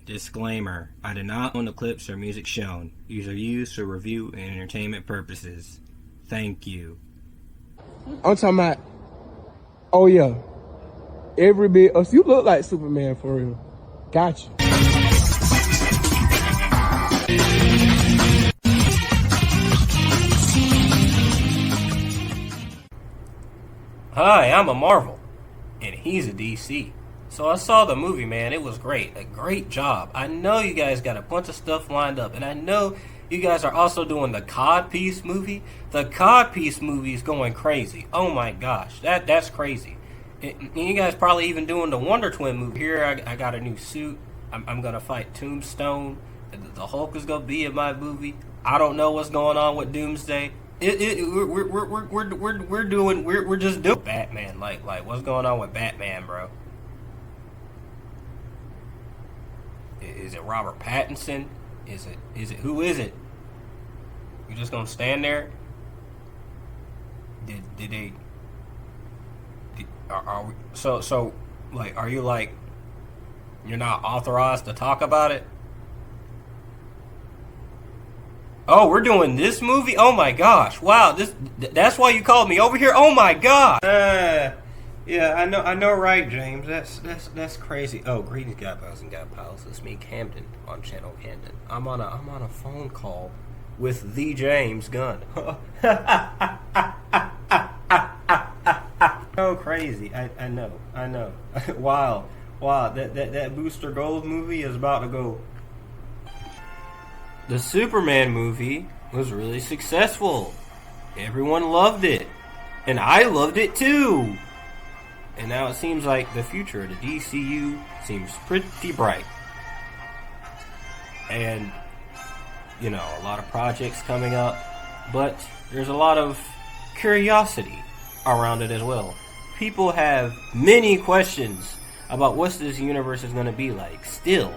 Disclaimer: I do not own the clips or music shown. These are used for review and entertainment purposes. Thank you. I'm talking about, oh yeah, every bit. Oh, so you look like Superman for real. Gotcha. Hi, I'm a Marvel, and he's a DC. So I saw the movie, man. It was great. A great job. I know you guys got a bunch of stuff lined up, and I know you guys are also doing the Codpiece movie. The Codpiece movie is going crazy. Oh my gosh, that's crazy. And you guys probably even doing the Wonder Twin movie. Here, I got a new suit. I'm gonna fight Tombstone. The Hulk is gonna be in my movie. I don't know what's going on with Doomsday. We're just doing Batman. Like what's going on with Batman, bro? Is it Robert Pattinson? Is it who is it? You just gonna stand there? Are we so like, are you like, you're not authorized to talk about it? Oh, we're doing this movie? Oh my gosh. Wow, that's why you called me over here? Oh my god. Yeah, I know, right, James? That's crazy. Oh, greetings, God pals and God pals. It's me, Camden, on channel Camden. I'm on a phone call with the James Gunn. So crazy. I know. Wow. That Booster Gold movie is about to go. The Superman movie was really successful. Everyone loved it. And I loved it too. And now it seems like the future of the DCU seems pretty bright. And, you know, a lot of projects coming up. But there's a lot of curiosity around it as well. People have many questions about what this universe is going to be like still.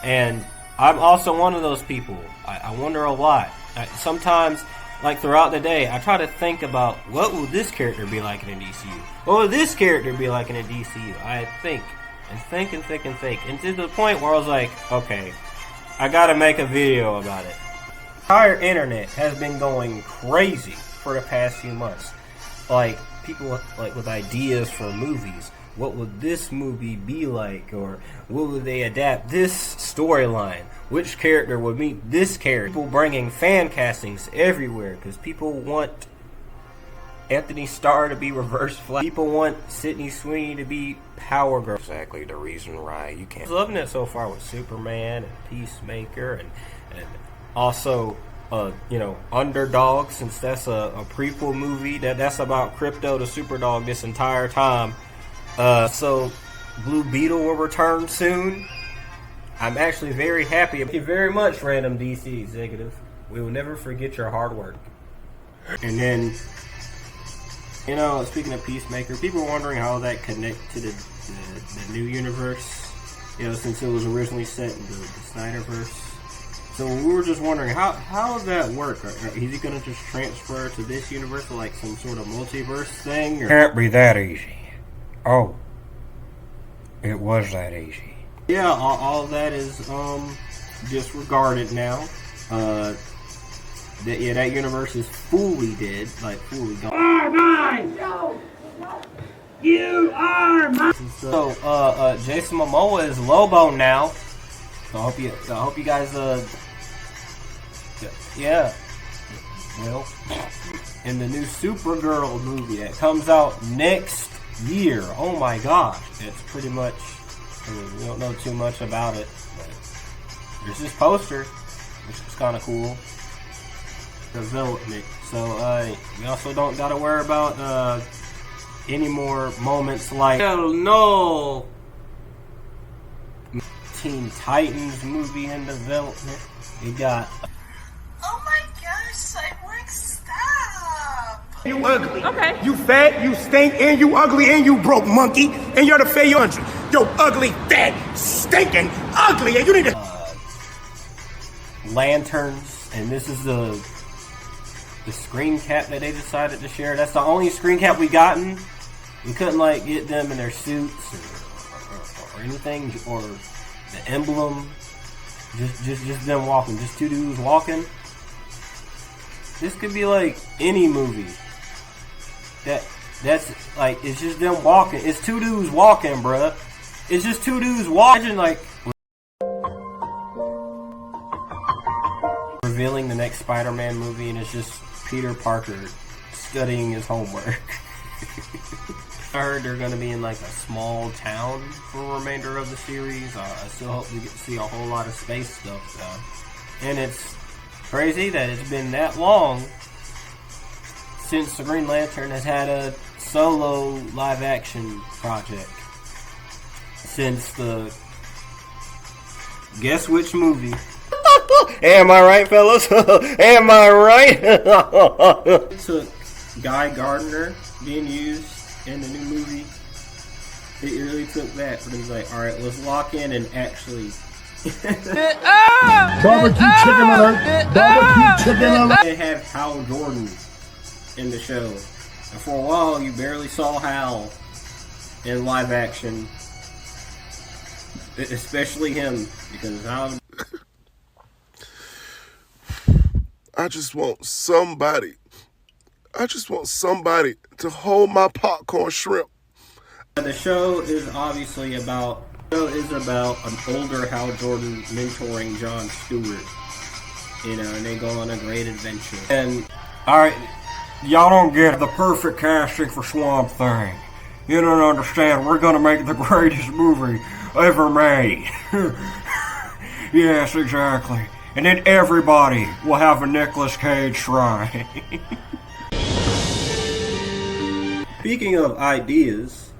And I'm also one of those people. I wonder a lot. Sometimes, like throughout the day, I try to think about what will this character be like in a DCU? What will this character be like in a DCU? I think and think. And to the point where I was like, okay, I gotta make a video about it. The entire internet has been going crazy for the past few months. Like, people with ideas for movies. What would this movie be like? Or what would they adapt this storyline? Which character would meet this character? People bringing fan castings everywhere because people want Anthony Starr to be Reverse Flash. People want Sydney Sweeney to be Power Girl. Exactly the reason why you can't. I was loving it so far with Superman and Peacemaker and also Underdog, since that's a prequel movie that's about Crypto the Superdog this entire time. So Blue Beetle will return soon. I'm actually very happy. Thank you very much, random DC executive. We will never forget your hard work. And then, speaking of Peacemaker, people are wondering how that connects to the new universe. Since it was originally set in the Snyderverse. So we were just wondering, how does that work? Is he going to just transfer to this universe like some sort of multiverse thing? Or? Can't be that easy. Oh, it was that easy. Yeah, all that is disregarded now. That universe is fully dead, like fully gone. Are mine! No! You are mine! So, Jason Momoa is Lobo now. So I hope you guys yeah. Well, in the new Supergirl movie that comes out next year. Oh my gosh. It's pretty much, we don't know too much about it, but there's this poster, which is kind of cool. Development. So, we also don't gotta worry about, any more moments like, hell no! Teen Titans movie in development. We got, oh my gosh, Cyborg, stop! You ugly. Okay. You fat, you stink, and you ugly, and you broke, monkey. And you're the fair country. Yo, ugly, fat, stinking, ugly, and you need to... lanterns, and this is the screen cap that they decided to share. That's the only screen cap we gotten. We couldn't get them in their suits or anything, or the emblem Just them walking. Just two dudes walking. This could be like any movie. That's like, it's just them walking. It's two dudes walking, bruh. It's just two dudes walking, like revealing the next Spider-Man movie, and it's just Peter Parker studying his homework. I heard they're going to be in like a small town for the remainder of the series. I still hope we get to see a whole lot of space stuff though. And it's crazy that it's been that long since the Green Lantern has had a solo live action project. Since the... Guess which movie? Am I right, fellas? Am I right? It took Guy Gardner being used in the new movie. It really took that, but it was like, alright, let's lock in and actually... Barbecue chicken alert! Barbecue chicken alert! They have Hal Jordan in the show. And for a while, you barely saw Hal in live action. Especially him, because Hal... I just want somebody to hold my popcorn shrimp. The show is obviously about an older Hal Jordan mentoring John Stewart. You know, and they go on a great adventure. And Alright, y'all don't get the perfect casting for Swamp Thing. You don't understand. We're gonna make the greatest movie ever made. Yes, exactly. And then everybody will have a Nicolas Cage shrine. speaking of ideas,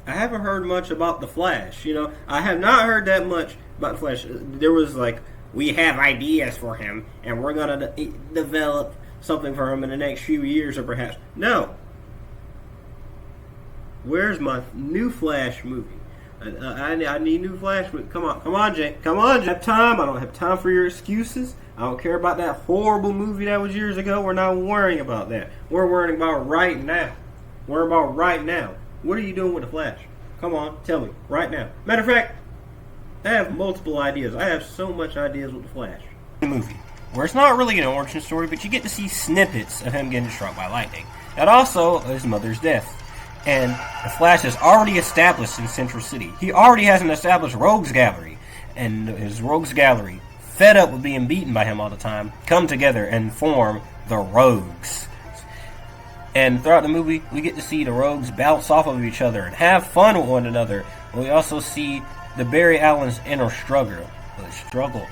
I haven't heard much about The Flash. You know, I have not heard that much about The Flash. There was like, we have ideas for him, and we're going to develop something for him in the next few years, or perhaps... No. Where's my new Flash movie? I need new Flash movie. Come on, Jake. Come on, Jake. I have time. I don't have time for your excuses. I don't care about that horrible movie that was years ago. We're not worrying about that. We're worrying about right now. We're about right now. What are you doing with The Flash? Come on, tell me. Right now. Matter of fact, I have multiple ideas. I have so much ideas with The Flash. The movie, where it's not really an origin story, but you get to see snippets of him getting struck by lightning. And also, his mother's death. And the Flash is already established in Central City. He already has an established rogues gallery. And his rogues gallery, fed up with being beaten by him all the time, come together and form the Rogues. And throughout the movie, we get to see the Rogues bounce off of each other and have fun with one another. And we also see the Barry Allen's inner struggle.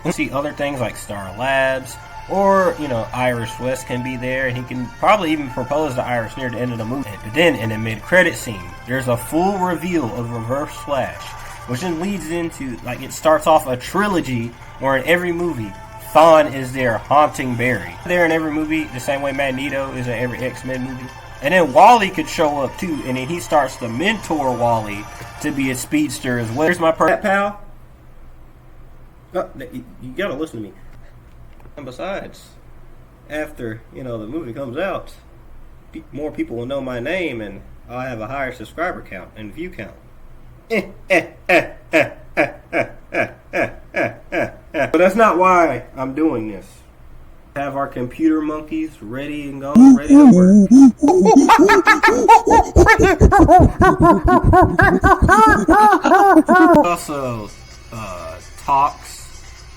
We see other things like Star Labs, or, you know, Iris West can be there, and he can probably even propose to Iris near the end of the movie. But then, in the mid-credit scene, there's a full reveal of Reverse Flash, which then leads into, like, it starts off a trilogy where in every movie, Thawne is there haunting Barry. There in every movie, the same way Magneto is in every X-Men movie. And then Wally could show up too, and then he starts to mentor Wally to be a speedster as well. Here's my pal. Oh, you gotta listen to me. And besides, after, you know, the movie comes out, more people will know my name, and I'll have a higher subscriber count and view count. But that's not why I'm doing this. Have our computer monkeys ready and go, ready to work. Also, talks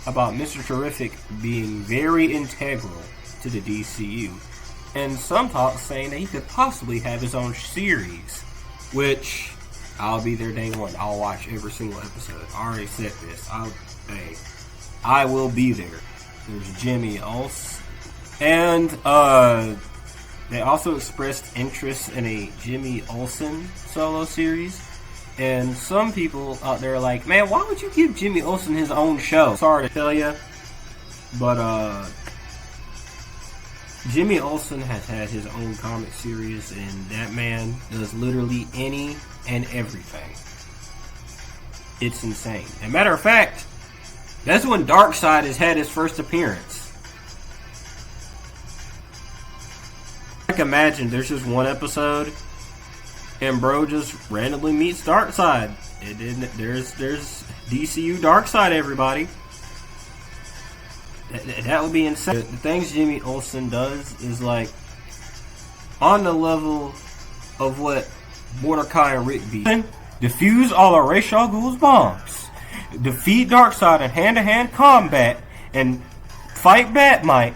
about Mr. Terrific being very integral to the DCU, and some talks saying that he could possibly have his own series, which I'll be there day one. I'll watch every single episode. I already said this. I will be there. There's Jimmy Olsen, and they also expressed interest in a Jimmy Olsen solo series. And some people out there are like, man, why would you give Jimmy Olsen his own show? Sorry to tell you, but Jimmy Olsen has had his own comic series, and that man does literally any and everything. It's insane. As a matter of fact, that's when Darkseid has had his first appearance. I can imagine there's just one episode and bro just randomly meets Darkseid. There's DCU Darkseid, everybody. That would be insane. The things Jimmy Olsen does is like on the level of what Mordecai and Rick be. Defuse all of Ra's al Ghul's bombs, defeat Darkseid in hand-to-hand combat, and fight Batmite,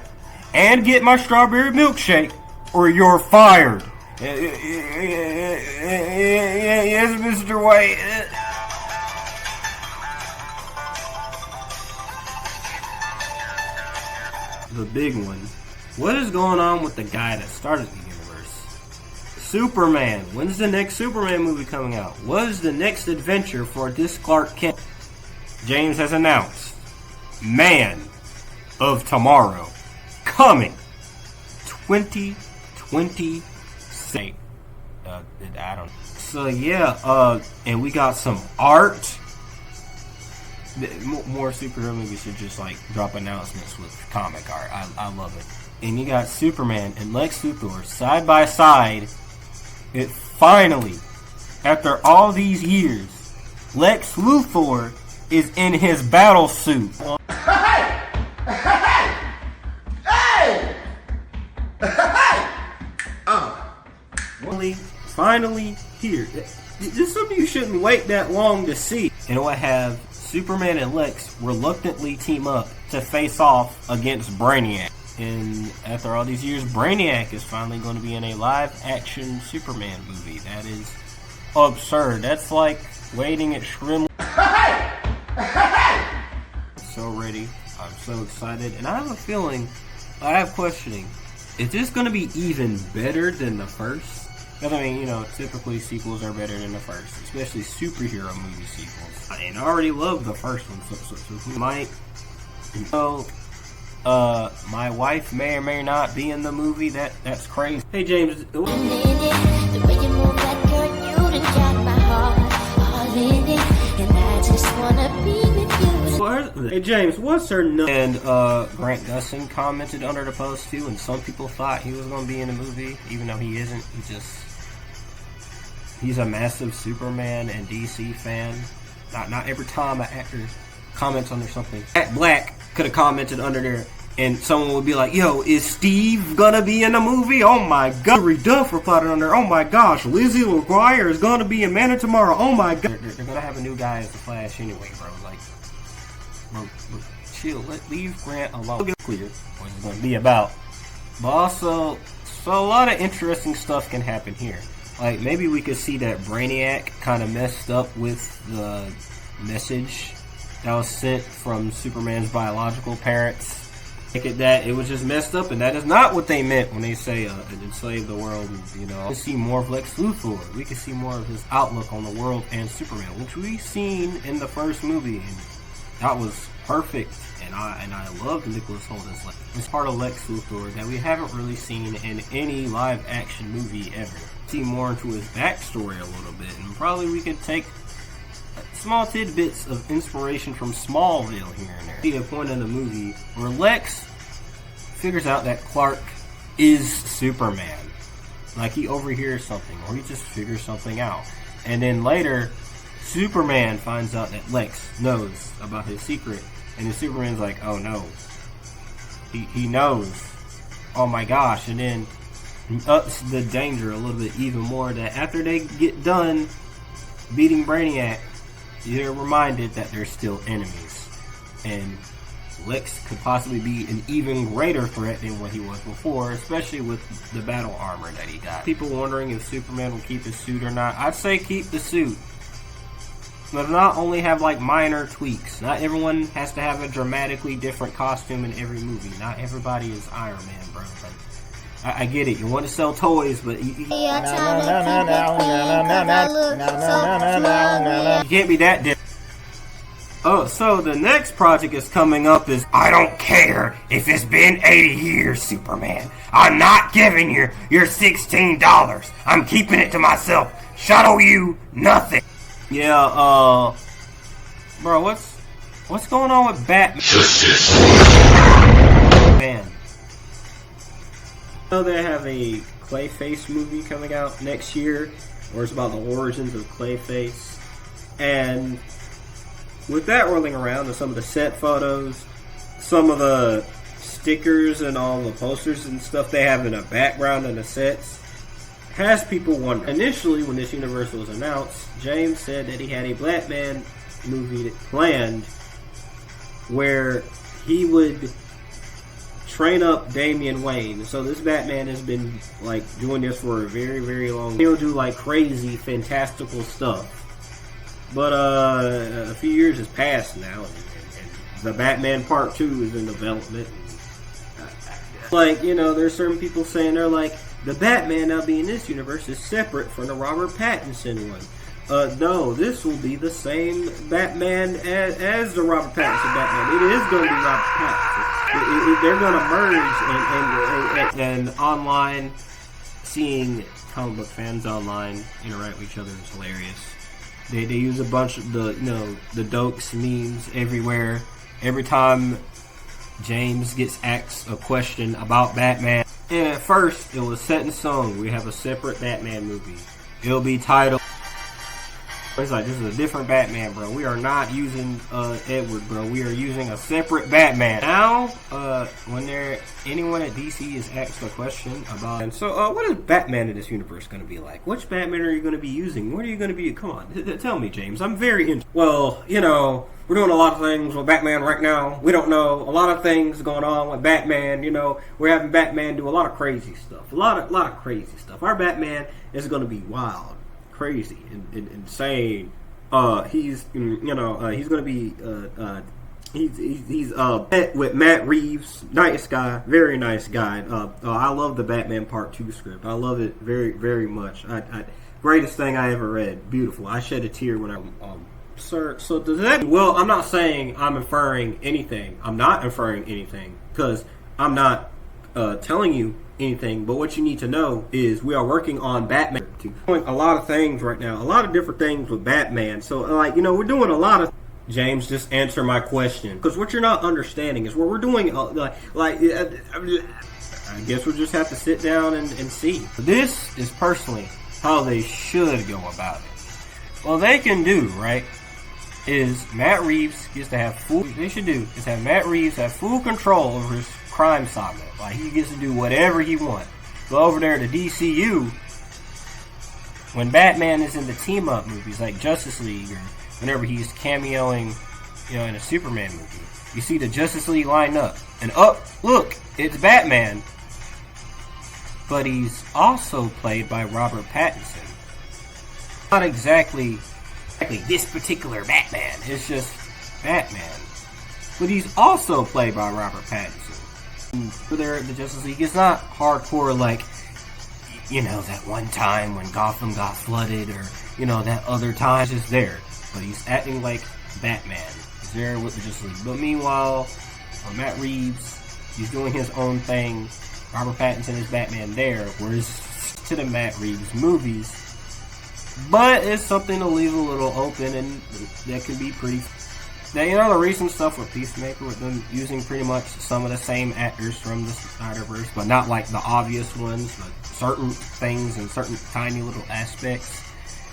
and get my strawberry milkshake, or you're fired. Yes, Mr. White. The big one. What is going on with the guy that started the universe? Superman. When's the next Superman movie coming out? What is the next adventure for this Clark Kent? James has announced Man of Tomorrow coming 2026. I don't know. So yeah, and we got some art. More superhero movies should just like drop announcements with comic art. I love it. And you got Superman and Lex Luthor side by side. It finally, after all these years, Lex Luthor is in his battle suit. Finally here. This is something you shouldn't wait that long to see. And we'll have Superman and Lex reluctantly team up to face off against Brainiac. And after all these years, Brainiac is finally going to be in a live-action Superman movie. That is absurd. That's like waiting extremely. So ready. I'm so excited. And I have a feeling, I have questioning, is this going to be even better than the first? Because, I mean, you know, typically sequels are better than the first, especially superhero movie sequels. And I already love the first one, so who might? So, my wife may or may not be in the movie. That's crazy. Hey, James. Hey, James, what's her name? And Grant Gustin commented under the post too, and some people thought he was going to be in the movie, even though he isn't. He's a massive Superman and DC fan. Not every time an actor comments under something. Jack Black could have commented under there, and someone would be like, "Yo, is Steve gonna be in the movie? Oh my God!" Hilary Duff replied under, "Oh my gosh, Lizzie McGuire is gonna be in Man of Tomorrow. Oh my God!" They're gonna have a new guy as the Flash anyway, bro. Like, bro, chill. Leave Grant alone. We'll get clear what it's gonna be about. But also, so a lot of interesting stuff can happen here. Like, maybe we could see that Brainiac kind of messed up with the message that was sent from Superman's biological parents. Think that it was just messed up, and that is not what they meant when they say enslave the world. You know, we can see more of Lex Luthor. We can see more of his outlook on the world and Superman, which we've seen in the first movie, and that was perfect. And I love Nicholas Holden's Lex. It's part of Lex Luthor that we haven't really seen in any live action movie ever. See more into his backstory a little bit, and probably we could take small tidbits of inspiration from Smallville here and there. See a point in the movie where Lex figures out that Clark is Superman. Like he overhears something, or he just figures something out. And then later, Superman finds out that Lex knows about his secret, and then Superman's like, oh no. He knows. Oh my gosh. And then he ups the danger a little bit even more, that after they get done beating Brainiac, they're reminded that they're still enemies. And Lex could possibly be an even greater threat than what he was before, especially with the battle armor that he got. People wondering if Superman will keep his suit or not. I'd say keep the suit. But not only have like minor tweaks. Not everyone has to have a dramatically different costume in every movie. Not everybody is Iron Man, bro. Like, I get it. You want to sell toys, but you can't be that different. Oh, so the next project is coming up is, I don't care if it's been 80 years, Superman. I'm not giving you your $16. I'm keeping it to myself. Shadow you nothing. Yeah, bro, what's going on with Batman? Man. So they have a Clayface movie coming out next year, where it's about the origins of Clayface. And with that rolling around and some of the set photos, some of the stickers and all the posters and stuff they have in the background and the sets has people wondering. Initially, when this universe was announced, James said that he had a Batman movie planned where he would train up Damian Wayne. So this Batman has been like doing this for a very, very long time. He'll do like crazy, fantastical stuff. But a few years has passed now, and the Batman Part 2 is in development. Like, you know, there's certain people saying they're like, the Batman now being in this universe is separate from the Robert Pattinson one. No, this will be the same Batman as the Robert Pattinson Batman. It is going to be Robert Pattinson. They're going to merge, and online, seeing comic book fans online interact with each other is hilarious. They use a bunch of the dokes memes everywhere. Every time James gets asked a question about Batman, and at first it was set in stone. We have a separate Batman movie. It'll be titled. It's like, this is a different Batman, bro. We are not using Edward, bro. We are using a separate Batman. Now, when anyone at DC is asked a question about, and so, what is Batman in this universe going to be like? Which Batman are you going to be using? What are you going to be? Come on, tell me, James. I'm very interested. Well, you know, we're doing a lot of things with Batman right now. We don't know a lot of things going on with Batman. You know, we're having Batman do a lot of crazy stuff. A lot of crazy stuff. Our Batman is going to be wild, crazy, and insane. He's going to be he's with Matt Reeves, nice guy, very nice guy. I love the Batman Part 2 script. I love it very, very much. Greatest thing I ever read. Beautiful. I shed a tear when I sir. So does that? Well, I'm not saying I'm inferring anything. I'm not inferring anything because I'm not telling you anything, but what you need to know is we are working on Batman. A lot of things right now, a lot of different things with Batman. So, like, you know, we're doing a lot of. James, just answer my question, because what you're not understanding is what we're doing. I guess we'll just have to sit down and see. This is personally how they should go about it. Well, they can do right is Matt Reeves gets to have full. They should do is have Matt Reeves have full control over his crime saga. Like, he gets to do whatever he wants. Go over there to DCU when Batman is in the team up movies like Justice League, or whenever he's cameoing, you know, in a Superman movie. You see the Justice League line up, and look, it's Batman, but he's also played by Robert Pattinson. Not exactly this particular Batman. It's just Batman, but he's also played by Robert Pattinson. For the Justice League, it's not hardcore like, you know, that one time when Gotham got flooded, or, you know, that other time. It's just there, but he's acting like Batman. He's there with the Justice League. But meanwhile, Matt Reeves, he's doing his own thing. Robert Pattinson is Batman there, whereas to the Matt Reeves movies. But it's something to leave a little open, and that could be pretty. Now, you know, the recent stuff with Peacemaker, with them using pretty much some of the same actors from the Snyderverse, but not like the obvious ones, but certain things and certain tiny little aspects,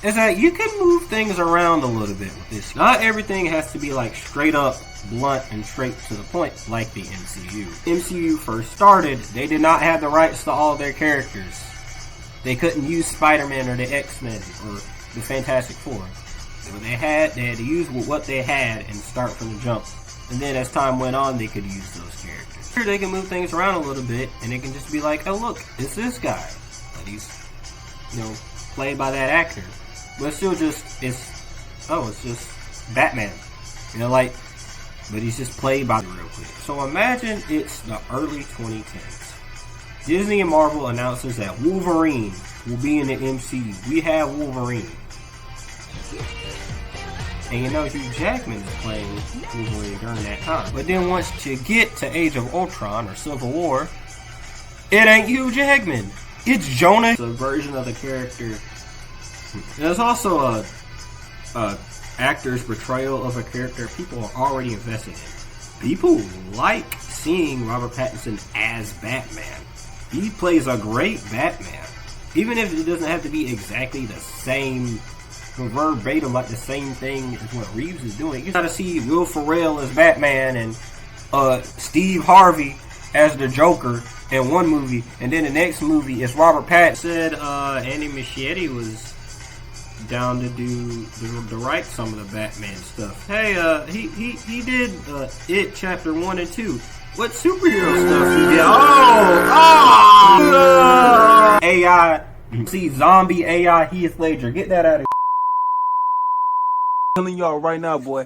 is that you can move things around a little bit with this. Not everything has to be like straight up, blunt, and straight to the point like the MCU. MCU first started, they did not have the rights to all their characters. They couldn't use Spider-Man or the X-Men or the Fantastic Four. They had to use what they had and start from the jump. And then as time went on, they could use those characters. Here they can move things around a little bit, and it can just be like, oh look, it's this guy. But he's, you know, played by that actor. But it's still just, it's just Batman. You know, like, but he's just played by real quick. So imagine it's the early 2010s. Disney and Marvel announces that Wolverine will be in the MCU. We have Wolverine. And you know, Hugh Jackman is playing Wolverine during that time. But then once you get to Age of Ultron or Civil War, it ain't Hugh Jackman. It's Jonah. It's a version of the character. There's also a actor's portrayal of a character people are already invested in. People like seeing Robert Pattinson as Batman. He plays a great Batman. Even if it doesn't have to be exactly the same, verbatim, like the same thing as what Reeves is doing. You gotta see Will Ferrell as Batman, and Steve Harvey as the Joker in one movie, and then the next movie is Robert Pattinson. Said Andy Muschietti was down to write some of the Batman stuff. Hey, he did It Chapter 1 and 2. What superhero stuff he did? Oh! AI. See, zombie AI Heath Ledger. Get that out of here. I'm telling y'all right now, boy.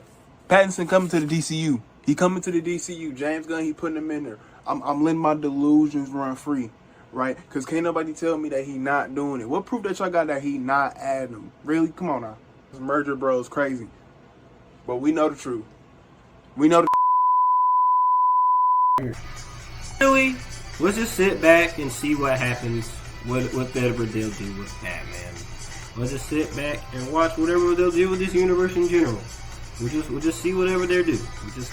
Pattinson coming to the DCU. He coming to the DCU. James Gunn, he putting him in there. I'm letting my delusions run free, right? Because can't nobody tell me that he not doing it. What proof that y'all got that he not adding them? Really? Come on now. This merger bro is crazy. But we know the truth. We know the Really, let's just sit back and see what happens, whatever they'll do with Batman. Let's just sit back and watch whatever they'll do with this universe in general. We'll just see whatever they do. We're just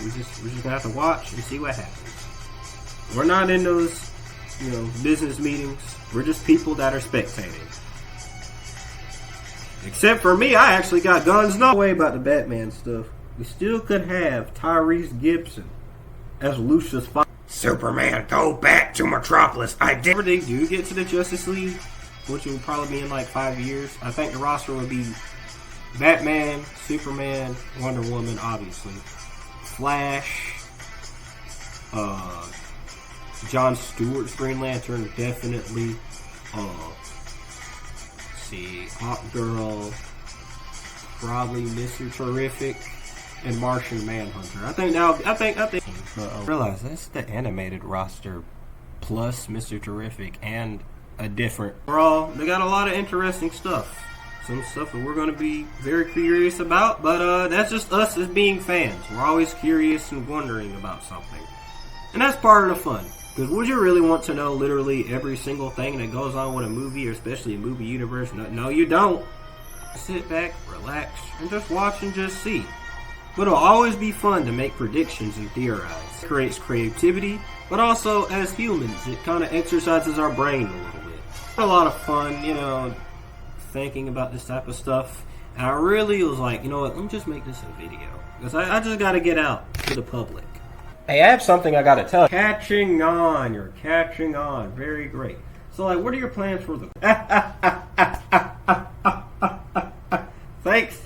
gonna have to watch and see what happens. We're not in those, business meetings. We're just people that are spectating. Except for me, I actually got guns. No way about the Batman stuff. We still could have Tyrese Gibson as Lucius Fox. Superman, go back to Metropolis. I did. Whenever they do get to the Justice League, which will probably be in like 5 years, I think the roster would be Batman, Superman, Wonder Woman, obviously, Flash, John Stewart's Green Lantern, definitely. Hawkgirl, probably Mr. Terrific, and Martian Manhunter. I think. Realize that's the animated roster plus Mr. Terrific and a different. They got a lot of interesting stuff. Some stuff that we're going to be very curious about, but that's just us as being fans. We're always curious and wondering about something. And that's part of the fun. Because would you really want to know literally every single thing that goes on with a movie, or especially a movie universe? No, you don't. Sit back, relax, and just watch and just see. But it'll always be fun to make predictions and theorize. It creates creativity, but also as humans, it kind of exercises our brain a little bit. A lot of fun, thinking about this type of stuff. And I really was like, you know what, let me just make this a video. Because I just got to get out to the public. Hey, I have something I got to tell you. Catching on. You're catching on. Very great. So, what are your plans for the... Thanks.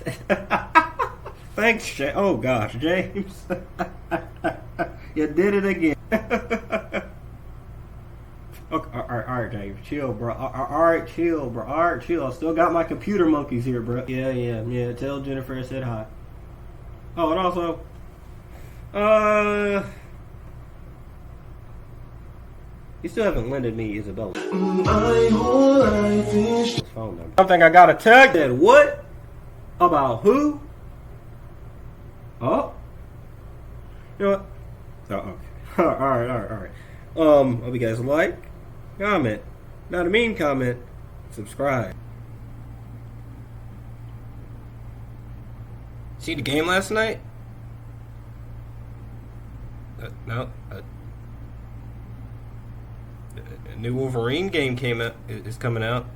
Thanks, James. Oh, gosh, James. You did it again. Okay, all right, James. Chill, bro. All right, chill, bro. All right, chill. I still got my computer monkeys here, bro. Yeah. Tell Jennifer I said hi. Oh, and also... you still haven't lended me Isabella. My whole life is phone number. Something I gotta tell you. What? About who? Oh. You know what? Oh, okay. Alright. Hope you guys like, comment, not a mean comment, subscribe. See the game last night? No. A new Wolverine game is coming out.